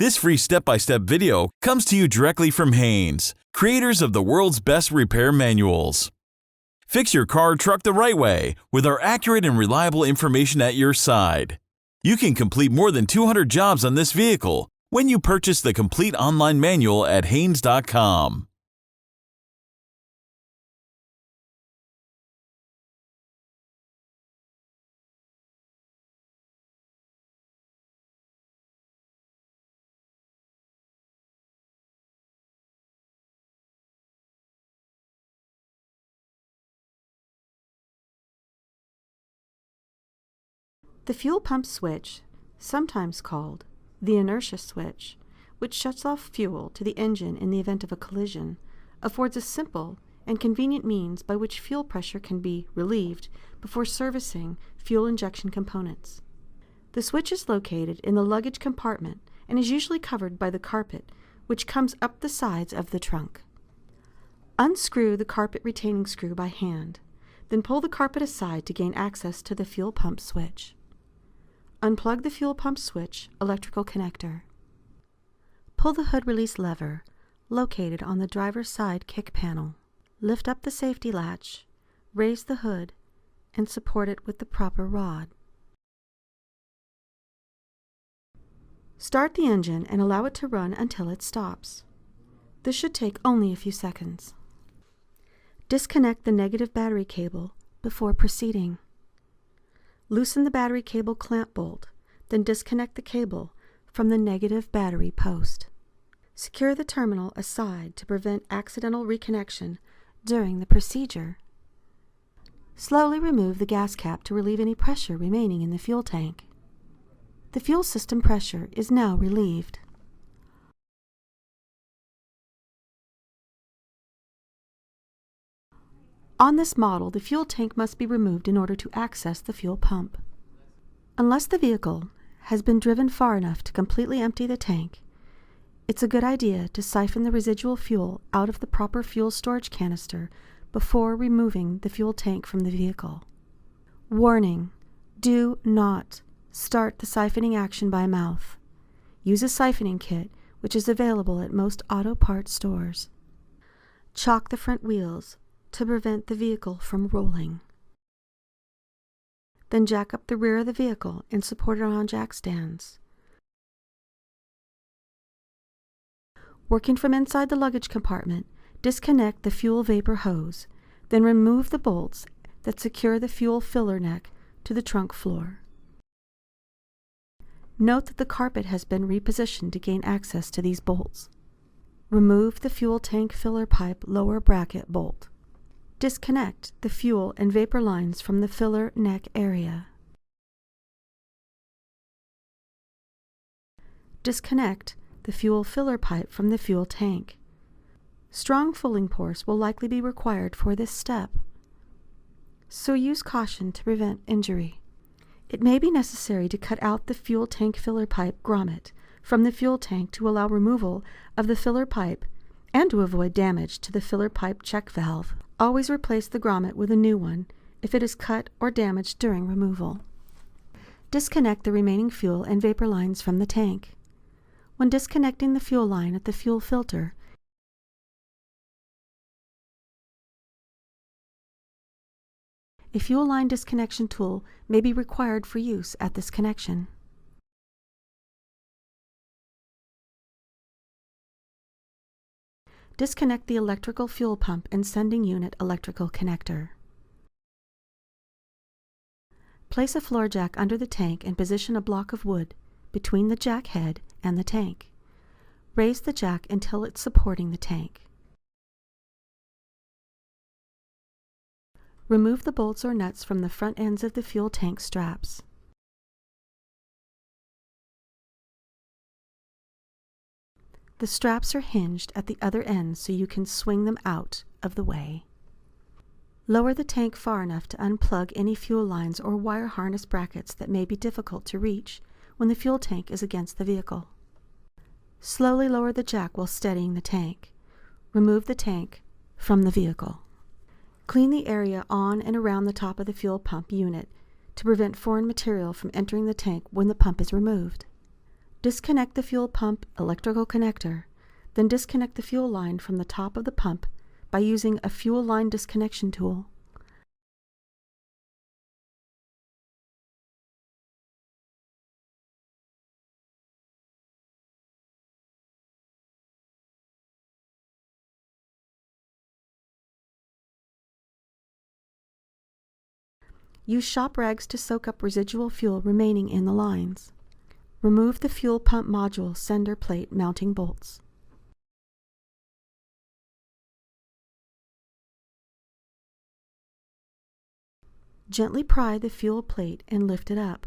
This free step-by-step video comes to you directly from Haynes, creators of the world's best repair manuals. Fix your car or truck the right way with our accurate and reliable information at your side. You can complete more than 200 jobs on this vehicle when you purchase the complete online manual at Haynes.com. The fuel pump switch, sometimes called the inertia switch, which shuts off fuel to the engine in the event of a collision, affords a simple and convenient means by which fuel pressure can be relieved before servicing fuel injection components. The switch is located in the luggage compartment and is usually covered by the carpet, which comes up the sides of the trunk. Unscrew the carpet retaining screw by hand, then pull the carpet aside to gain access to the fuel pump switch. Unplug the fuel pump switch electrical connector. Pull the hood release lever, located on the driver's side kick panel. Lift up the safety latch, raise the hood, and support it with the proper rod. Start the engine and allow it to run until it stops. This should take only a few seconds. Disconnect the negative battery cable before proceeding. Loosen the battery cable clamp bolt, then disconnect the cable from the negative battery post. Secure the terminal aside to prevent accidental reconnection during the procedure. Slowly remove the gas cap to relieve any pressure remaining in the fuel tank. The fuel system pressure is now relieved. On this model, the fuel tank must be removed in order to access the fuel pump. Unless the vehicle has been driven far enough to completely empty the tank, it's a good idea to siphon the residual fuel out of the proper fuel storage canister before removing the fuel tank from the vehicle. Warning: do not start the siphoning action by mouth. Use a siphoning kit, which is available at most auto parts stores. Chock the front wheels to prevent the vehicle from rolling. Then jack up the rear of the vehicle and support it on jack stands. Working from inside the luggage compartment, disconnect the fuel vapor hose, then remove the bolts that secure the fuel filler neck to the trunk floor. Note that the carpet has been repositioned to gain access to these bolts. Remove the fuel tank filler pipe lower bracket bolt. Disconnect the fuel and vapor lines from the filler neck area. Disconnect the fuel filler pipe from the fuel tank. Strong pulling force will likely be required for this step, so use caution to prevent injury. It may be necessary to cut out the fuel tank filler pipe grommet from the fuel tank to allow removal of the filler pipe and to avoid damage to the filler pipe check valve. Always replace the grommet with a new one if it is cut or damaged during removal. Disconnect the remaining fuel and vapor lines from the tank. When disconnecting the fuel line at the fuel filter, a fuel line disconnection tool may be required for use at this connection. Disconnect the electrical fuel pump and sending unit electrical connector. Place a floor jack under the tank and position a block of wood between the jack head and the tank. Raise the jack until it's supporting the tank. Remove the bolts or nuts from the front ends of the fuel tank straps. The straps are hinged at the other ends so you can swing them out of the way. Lower the tank far enough to unplug any fuel lines or wire harness brackets that may be difficult to reach when the fuel tank is against the vehicle. Slowly lower the jack while steadying the tank. Remove the tank from the vehicle. Clean the area on and around the top of the fuel pump unit to prevent foreign material from entering the tank when the pump is removed. Disconnect the fuel pump electrical connector, then disconnect the fuel line from the top of the pump by using a fuel line disconnection tool. Use shop rags to soak up residual fuel remaining in the lines. Remove the fuel pump module sender plate mounting bolts. Gently pry the fuel plate and lift it up.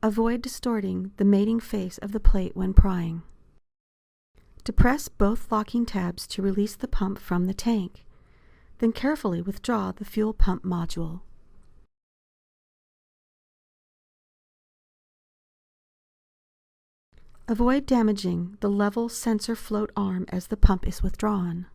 Avoid distorting the mating face of the plate when prying. Depress both locking tabs to release the pump from the tank, then carefully withdraw the fuel pump module. Avoid damaging the level sensor float arm as the pump is withdrawn.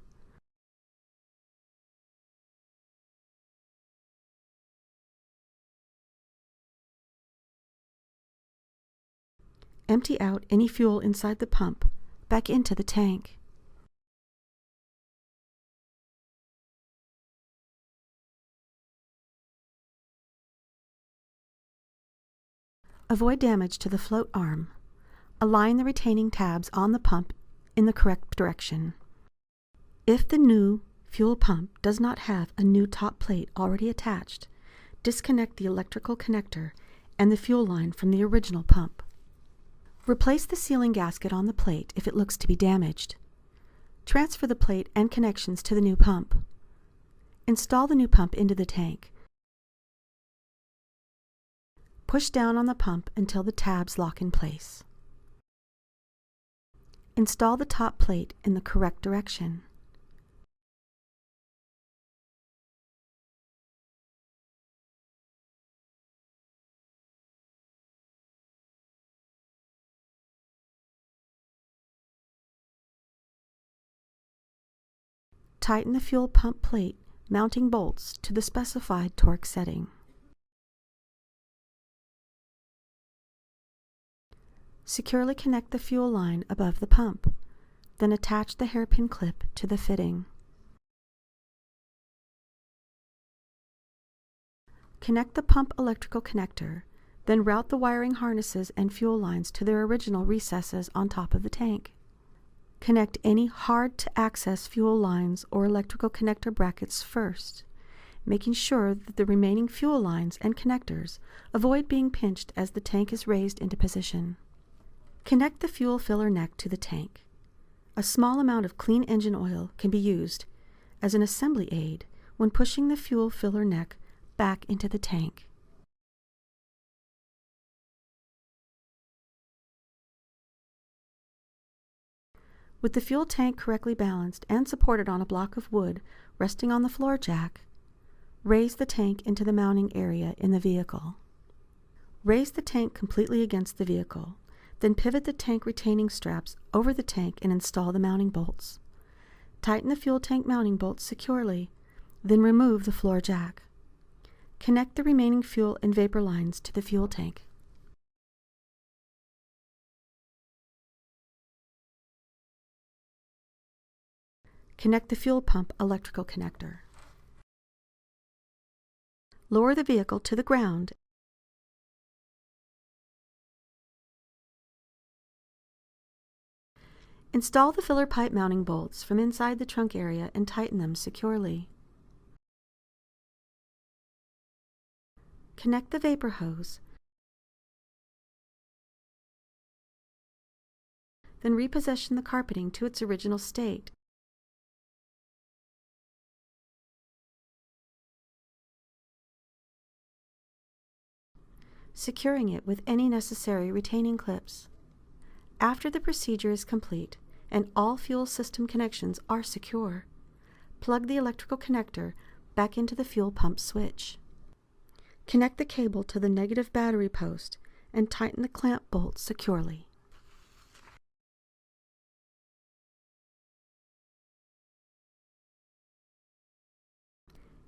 Empty out any fuel inside the pump back into the tank. Avoid damage to the float arm. Align the retaining tabs on the pump in the correct direction. If the new fuel pump does not have a new top plate already attached, disconnect the electrical connector and the fuel line from the original pump. Replace the sealing gasket on the plate if it looks to be damaged. Transfer the plate and connections to the new pump. Install the new pump into the tank. Push down on the pump until the tabs lock in place. Install the top plate in the correct direction. Tighten the fuel pump plate mounting bolts to the specified torque setting. Securely connect the fuel line above the pump, then attach the hairpin clip to the fitting. Connect the pump electrical connector, then route the wiring harnesses and fuel lines to their original recesses on top of the tank. Connect any hard-to-access fuel lines or electrical connector brackets first, making sure that the remaining fuel lines and connectors avoid being pinched as the tank is raised into position. Connect the fuel filler neck to the tank. A small amount of clean engine oil can be used as an assembly aid when pushing the fuel filler neck back into the tank. With the fuel tank correctly balanced and supported on a block of wood resting on the floor jack, raise the tank into the mounting area in the vehicle. Raise the tank completely against the vehicle. Then pivot the tank retaining straps over the tank and install the mounting bolts. Tighten the fuel tank mounting bolts securely, then remove the floor jack. Connect the remaining fuel and vapor lines to the fuel tank. Connect the fuel pump electrical connector. Lower the vehicle to the ground Install the filler pipe mounting bolts from inside the trunk area and tighten them securely. Connect the vapor hose, then reposition the carpeting to its original state. Securing it with any necessary retaining clips. After the procedure is complete and all fuel system connections are secure, plug the electrical connector back into the fuel pump switch. Connect the cable to the negative battery post and tighten the clamp bolt securely.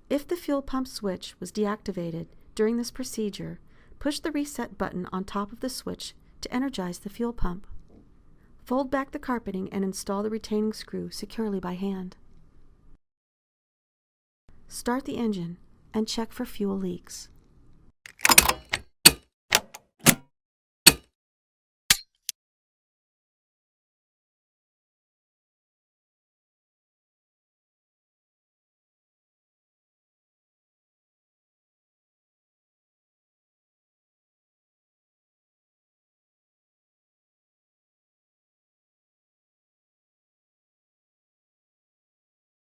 If the fuel pump switch was deactivated during this procedure, push the reset button on top of the switch to energize the fuel pump. Fold back the carpeting and install the retaining screw securely by hand. Start the engine and check for fuel leaks.